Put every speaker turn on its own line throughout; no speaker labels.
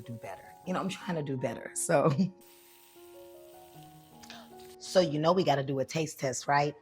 to do better. I'm trying to do better. So, so we got to do a taste test, right?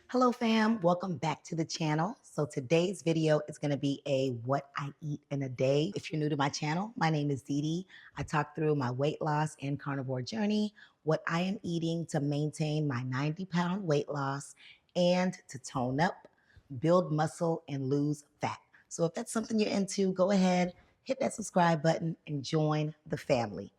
Hello fam, welcome back to the channel. So today's video is going to be a what I eat in a day. If you're new to my channel, my name is DeeDee. I talk through my weight loss and carnivore journey, what I am eating to maintain my 90-pound weight loss and to tone up, build muscle, and lose fat. So if that's something you're into, go ahead, hit that subscribe button and join the family.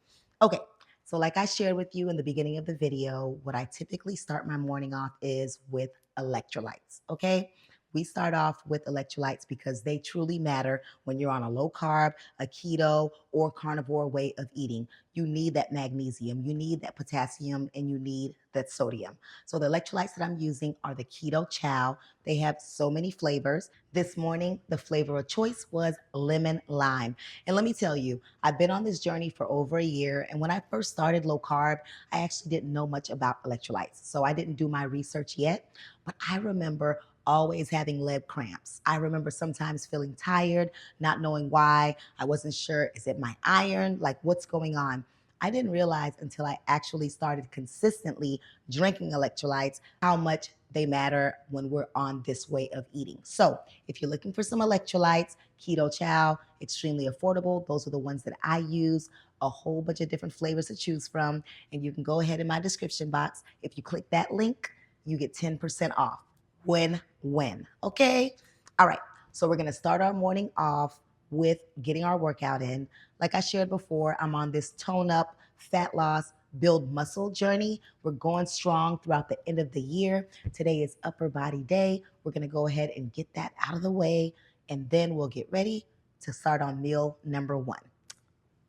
Okay, so like I shared with you in the beginning of the video, what I typically start my morning off is with electrolytes, okay? We start off with electrolytes because they truly matter when you're on a low carb, a keto, or carnivore way of eating. You need that magnesium, you need that potassium, and you need that sodium. So the electrolytes that I'm using are the Keto Chow. They have so many flavors. This morning, the flavor of choice was lemon lime. And let me tell you, I've been on this journey for over a year. And when I first started low carb, I actually didn't know much about electrolytes. So I didn't do my research yet. But I remember always having leg cramps. I remember sometimes feeling tired, not knowing why. I wasn't sure, is it my iron? Like, what's going on? I didn't realize until I actually started consistently drinking electrolytes how much they matter when we're on this way of eating. So if you're looking for some electrolytes, Keto Chow, extremely affordable. Those are the ones that I use, a whole bunch of different flavors to choose from. And you can go ahead in my description box. If you click that link, you get 10% off. Win-win, okay? All right, so we're gonna start our morning off with getting our workout in. Like I shared before, I'm on this tone up, fat loss, build muscle journey. We're going strong throughout the end of the year. Today is upper body day. We're gonna go ahead and get that out of the way, and then we'll get ready to start on meal number 1.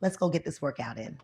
Let's go get this workout in.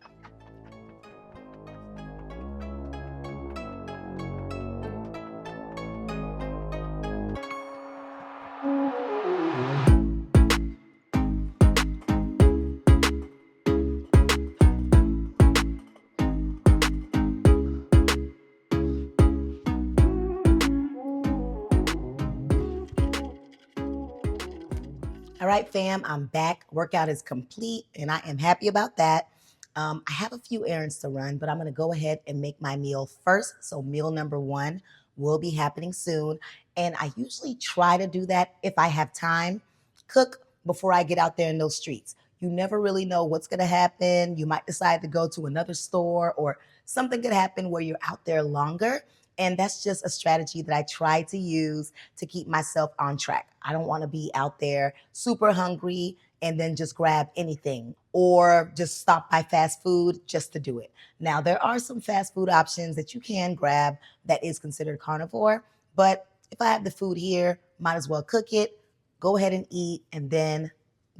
All right, fam, I'm back. Workout is complete, and I am happy about that. I have a few errands to run, but I'm going to go ahead and make my meal first. So meal number 1 will be happening soon. And I usually try to do that if I have time, cook before I get out there in those streets. You never really know what's going to happen. You might decide to go to another store, or something could happen where you're out there longer. And that's just a strategy that I try to use to keep myself on track. I don't want to be out there super hungry and then just grab anything, or just stop by fast food just to do it. Now, there are some fast food options that you can grab that is considered carnivore, but if I have the food here, might as well cook it, go ahead and eat, and then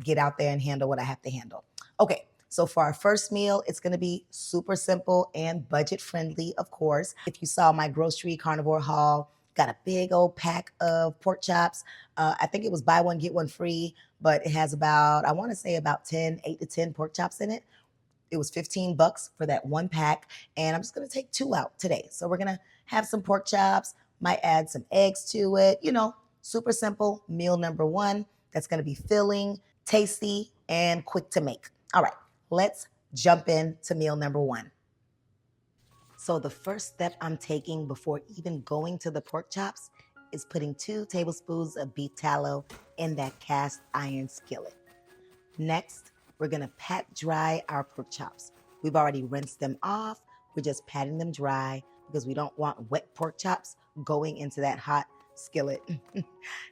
get out there and handle what I have to handle. Okay, so for our first meal, it's gonna be super simple and budget friendly, of course. If you saw my grocery carnivore haul, got a big old pack of pork chops. I think it was buy one, get one free, but it has about, I wanna say about 8 to 10 pork chops in it. It was $15 for that one pack, and I'm just gonna take 2 out today. So we're gonna have some pork chops, might add some eggs to it, super simple meal number 1. That's gonna be filling, tasty, and quick to make. All right, let's jump into meal number 1. So the first step I'm taking before even going to the pork chops is putting 2 tablespoons of beef tallow in that cast iron skillet. Next, we're gonna pat dry our pork chops. We've already rinsed them off. We're just patting them dry because we don't want wet pork chops going into that hot skillet.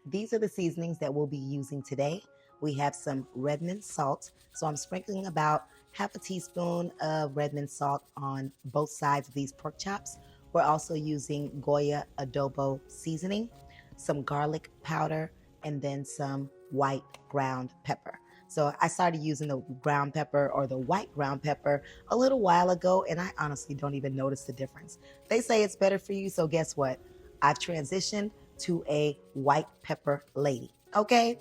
These are the seasonings that we'll be using today. We have some Redmond salt. So I'm sprinkling about half a teaspoon of Redmond salt on both sides of these pork chops. We're also using Goya adobo seasoning, some garlic powder, and then some white ground pepper. So I started using the ground pepper or the white ground pepper a little while ago, and I honestly don't even notice the difference. They say it's better for you, so guess what? I've transitioned to a white pepper lady. Okay?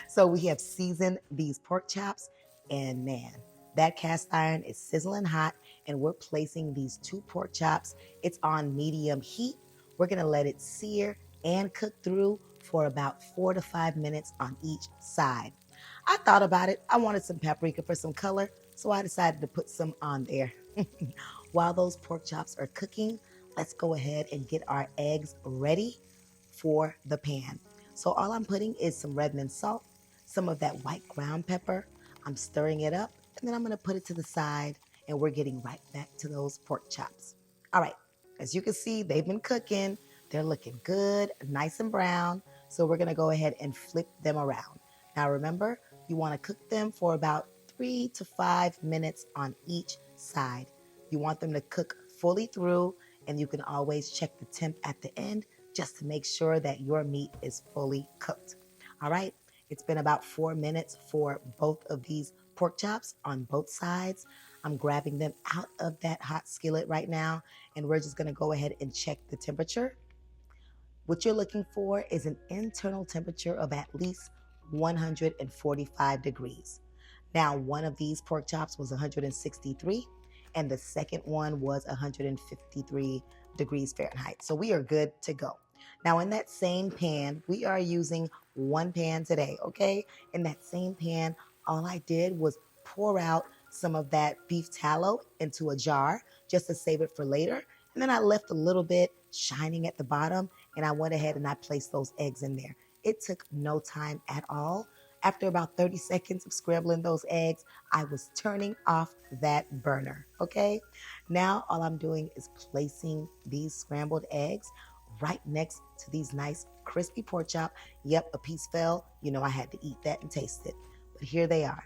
So we have seasoned these pork chops, and man, that cast iron is sizzling hot, and we're placing these 2 pork chops. It's on medium heat. We're gonna let it sear and cook through for about 4 to 5 minutes on each side. I thought about it. I wanted some paprika for some color, so I decided to put some on there. While those pork chops are cooking, let's go ahead and get our eggs ready for the pan. So all I'm putting is some Redmond salt, some of that white ground pepper. I'm stirring it up, and then I'm gonna put it to the side, and we're getting right back to those pork chops. All right, as you can see, they've been cooking. They're looking good, nice and brown. So we're gonna go ahead and flip them around. Now remember, you wanna cook them for about 3 to 5 minutes on each side. You want them to cook fully through, and you can always check the temp at the end just to make sure that your meat is fully cooked. All right, it's been about 4 minutes for both of these pork chops on both sides. I'm grabbing them out of that hot skillet right now, and we're just gonna go ahead and check the temperature. What you're looking for is an internal temperature of at least 145 degrees. Now, one of these pork chops was 163, and the second one was 153 degrees Fahrenheit. So we are good to go. Now, in that same pan, we are using one pan today, okay? In that same pan, all I did was pour out some of that beef tallow into a jar just to save it for later. And then I left a little bit shining at the bottom, and I went ahead and I placed those eggs in there. It took no time at all. After about 30 seconds of scrambling those eggs, I was turning off that burner, okay? Now all I'm doing is placing these scrambled eggs right next to these nice crispy pork chop. Yep, a piece fell. You know I had to eat that and taste it. But here they are.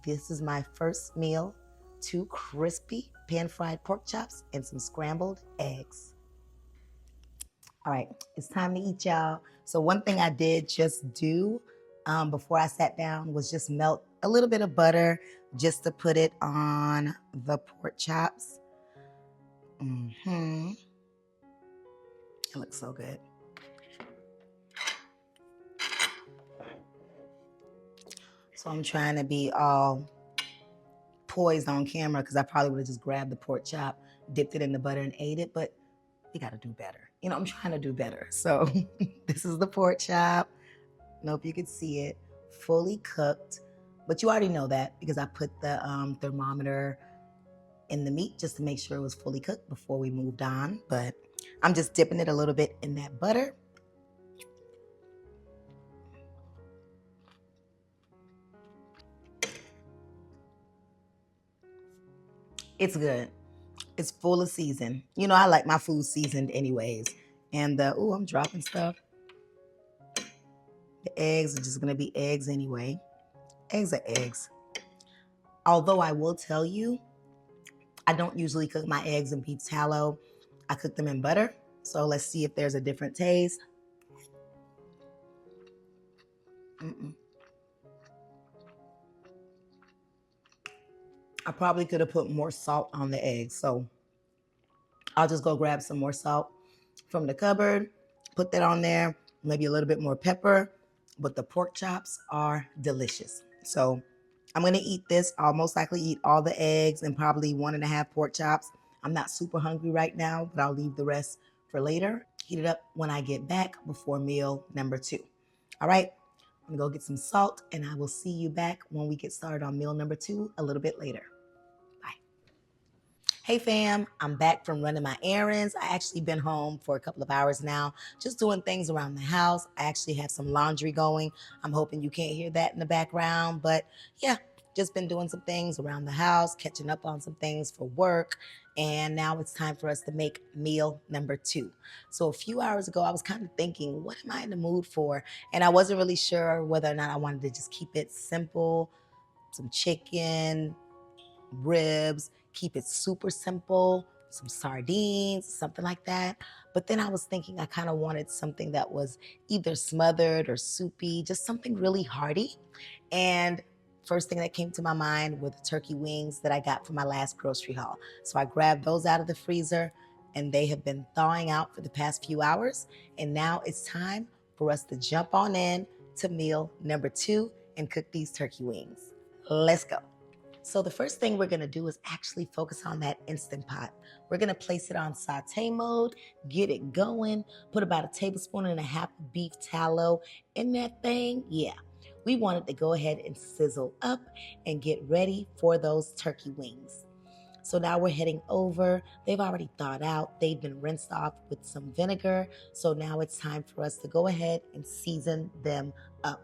This is my first meal, 2 crispy pan-fried pork chops and some scrambled eggs. All right, it's time to eat, y'all. So one thing I did just do before I sat down was just melt a little bit of butter just to put it on the pork chops. It looks so good. So I'm trying to be all poised on camera because I probably would have just grabbed the pork chop, dipped it in the butter and ate it, but we got to do better. You know, I'm trying to do better. So this is the pork chop. I don't know if you can see it, fully cooked. But you already know that because I put the thermometer in the meat just to make sure it was fully cooked before we moved on. But I'm just dipping it a little bit in that butter. It's good. It's full of season. You know, I like my food seasoned anyways. And I'm dropping stuff. The eggs are just gonna be eggs anyway. Eggs are eggs. Although I will tell you, I don't usually cook my eggs in beef tallow. I cook them in butter. So let's see if there's a different taste. I probably could have put more salt on the eggs. So I'll just go grab some more salt from the cupboard, put that on there, maybe a little bit more pepper. But the pork chops are delicious. So I'm gonna eat this. I'll most likely eat all the eggs and probably 1.5 pork chops. I'm not super hungry right now, but I'll leave the rest for later. Heat it up when I get back before meal number 2. All right, I'm gonna go get some salt, and I will see you back when we get started on meal number 2 a little bit later. Hey fam, I'm back from running my errands. I actually been home for a couple of hours now, just doing things around the house. I actually have some laundry going. I'm hoping you can't hear that in the background, but yeah, just been doing some things around the house, catching up on some things for work. And now it's time for us to make meal number 2. So a few hours ago, I was kind of thinking, what am I in the mood for? And I wasn't really sure whether or not I wanted to just keep it simple, some chicken, ribs, keep it super simple, some sardines, something like that. But then I was thinking I kind of wanted something that was either smothered or soupy, just something really hearty. And first thing that came to my mind were the turkey wings that I got from my last grocery haul. So I grabbed those out of the freezer, and they have been thawing out for the past few hours. And now it's time for us to jump on in to meal number 2 and cook these turkey wings. Let's go. So the first thing we're gonna do is actually focus on that Instant Pot. We're gonna place it on saute mode, get it going, put about 1.5 tablespoons of beef tallow in that thing. Yeah, we want it to go ahead and sizzle up and get ready for those turkey wings. So now we're heading over. They've already thawed out. They've been rinsed off with some vinegar. So now it's time for us to go ahead and season them up.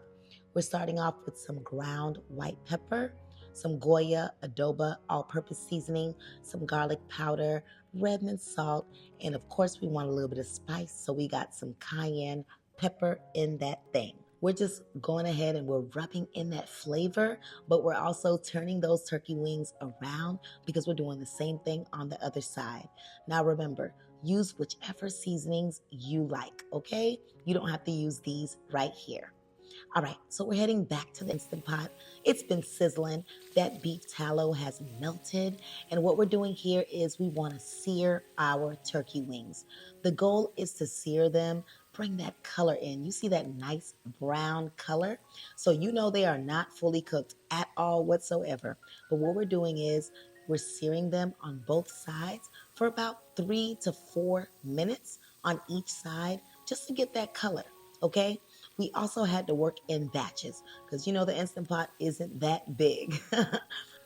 We're starting off with some ground white pepper, some Goya adobo all-purpose seasoning, some garlic powder, red mint salt, and of course we want a little bit of spice, so we got some cayenne pepper in that thing. We're just going ahead and we're rubbing in that flavor, but we're also turning those turkey wings around because we're doing the same thing on the other side. Now remember, use whichever seasonings you like, okay? You don't have to use these right here. All right, so we're heading back to the Instant Pot. It's been sizzling. That beef tallow has melted. And what we're doing here is we want to sear our turkey wings. The goal is to sear them, bring that color in. You see that nice brown color? So you know they are not fully cooked at all whatsoever. But what we're doing is we're searing them on both sides for about 3 to 4 minutes on each side just to get that color, okay? We also had to work in batches because you know the Instant Pot isn't that big.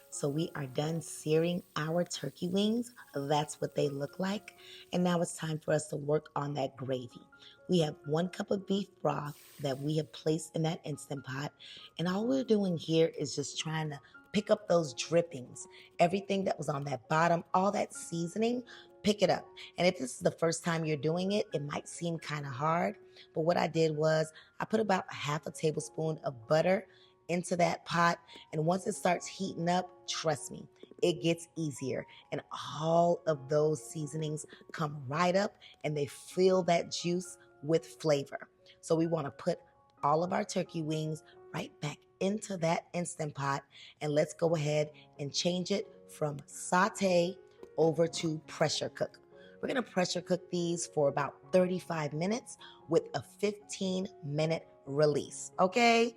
So we are done searing our turkey wings. That's what they look like. And now it's time for us to work on that gravy. We have 1 cup of beef broth that we have placed in that Instant Pot. And all we're doing here is just trying to pick up those drippings. Everything that was on that bottom, all that seasoning, pick it up. And if this is the first time you're doing it, it might seem kind of hard. But what I did was I put about 1/2 tablespoon of butter into that pot. And once it starts heating up, trust me, it gets easier. And all of those seasonings come right up and they fill that juice with flavor. So we want to put all of our turkey wings right back into that Instant Pot. And let's go ahead and change it from saute over to pressure cook. We're going to pressure cook these for about 35 minutes with a 15-minute release. Okay?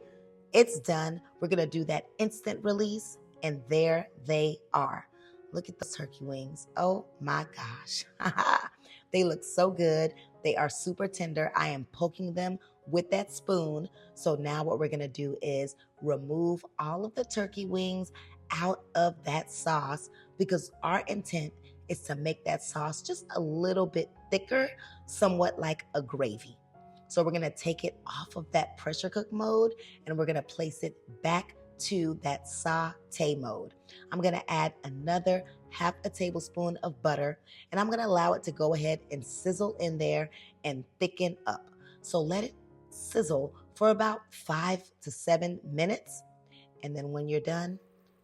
It's done. We're going to do that instant release, and there they are. Look at those turkey wings. Oh my gosh. They look so good. They are super tender. I am poking them with that spoon. So now what we're going to do is remove all of the turkey wings out of that sauce because our intent is to make that sauce just a little bit thicker, somewhat like a gravy. So we're going to take it off of that pressure cook mode and we're going to place it back to that saute mode. I'm going to add another 1/2 tablespoon of butter and I'm going to allow it to go ahead and sizzle in there and thicken up. So let it sizzle for about 5 to 7 minutes. And then when you're done,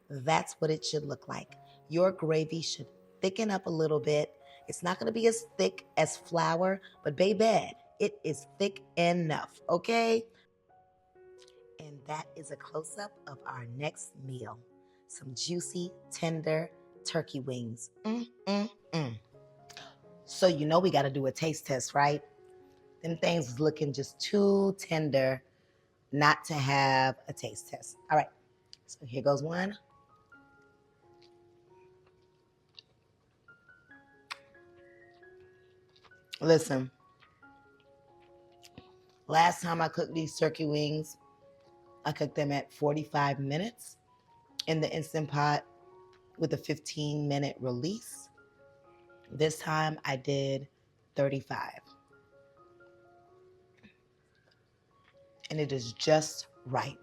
that's what it should look like. Your gravy should thicken up a little bit. It's not going to be as thick as flour, but baby, it is thick enough, okay? And that is a close-up of our next meal. Some juicy, tender turkey wings. So you know we got to do a taste test, right? Them things was looking just too tender not to have a taste test. All right, so here goes one. Listen, last time I cooked these turkey wings, I cooked them at 45 minutes in the Instant Pot with a 15-minute release. This time I did 35. And it is just right.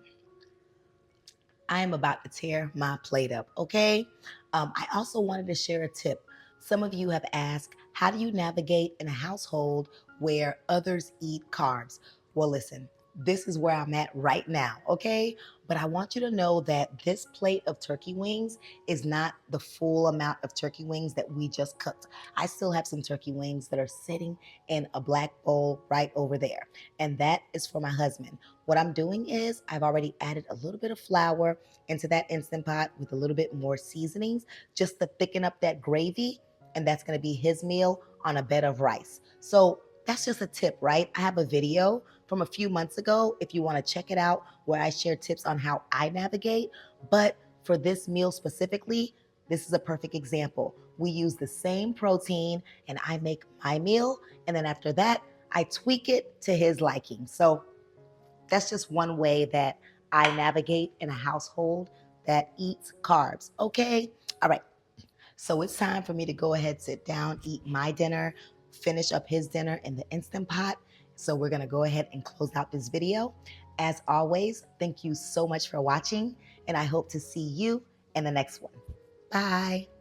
I am about to tear my plate up, okay? I also wanted to share a tip. Some of you have asked, how do you navigate in a household where others eat carbs? Well, listen, this is where I'm at right now, okay? But I want you to know that this plate of turkey wings is not the full amount of turkey wings that we just cooked. I still have some turkey wings that are sitting in a black bowl right over there, and that is for my husband. What I'm doing is I've already added a little bit of flour into that Instant Pot with a little bit more seasonings just to thicken up that gravy, and that's gonna be his meal on a bed of rice. So that's just a tip, right? I have a video from a few months ago if you want to check it out, where I share tips on how I navigate. But for this meal specifically, this is a perfect example. We use the same protein and I make my meal. And then after that, I tweak it to his liking. So that's just one way that I navigate in a household that eats carbs. Okay. All right. So it's time for me to go ahead, sit down, eat my dinner, finish up his dinner in the Instant Pot. So we're going to go ahead and close out this video. As always, thank you so much for watching, and I hope to see you in the next one. Bye.